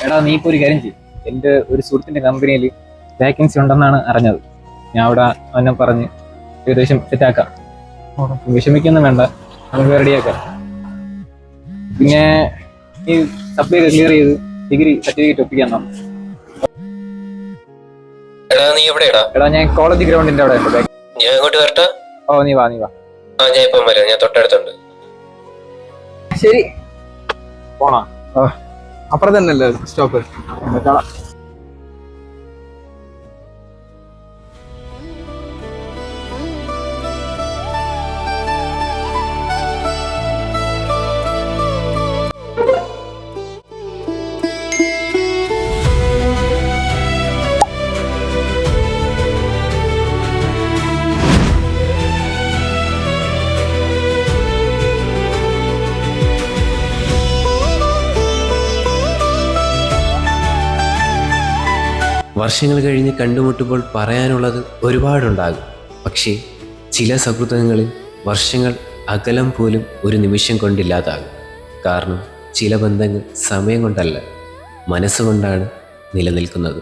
എടാ നീ ഇപ്പോൾ ഒരു കാര്യം ചെയ്യും. എൻ്റെ ഒരു സുഹൃത്തിൻ്റെ കമ്പനിയിൽ വേക്കൻസി ഉണ്ടെന്നാണ് അറിഞ്ഞത്. ഞാൻ അവിടെ അവനെ പറഞ്ഞ് ഏകദേശം സെറ്റാക്കാം. വിഷമിക്കൊന്നും വേണ്ട, നമുക്ക് റെഡിയാക്കാം. പിന്നെ ഈ സപ്ലൈ ക്ലിയർ ചെയ്ത് ഡിഗ്രി സർട്ടിഫിക്കറ്റ് ഒപ്പിക്കാൻ തന്നു. എടാ ഞാൻ കോളേജ് ഗ്രൗണ്ടിന്റെ അവിടെ ഉണ്ട്. ഞാൻ അങ്ങോട്ട് വരട്ടെ? ഓ നീ വാ. ഞാൻ ഇപ്പം വരാം, ഞാൻ തൊട്ടടുത്തുണ്ട്. ശരി പോണോ? അപ്പുറം തന്നെയല്ലേ സ്റ്റോപ്പ്? കാണാം. വർഷങ്ങൾ കഴിഞ്ഞ് കണ്ടുമുട്ടുമ്പോൾ പറയാനുള്ളത് ഒരുപാടുണ്ടാകും. പക്ഷേ ചില സൗഹൃദങ്ങളിൽ വർഷങ്ങൾ അകലം പോലും ഒരു നിമിഷം കൊണ്ടില്ലാതാകും. കാരണം ചില ബന്ധങ്ങൾ സമയം കൊണ്ടല്ല, മനസ്സുകൊണ്ടാണ് നിലനിൽക്കുന്നത്.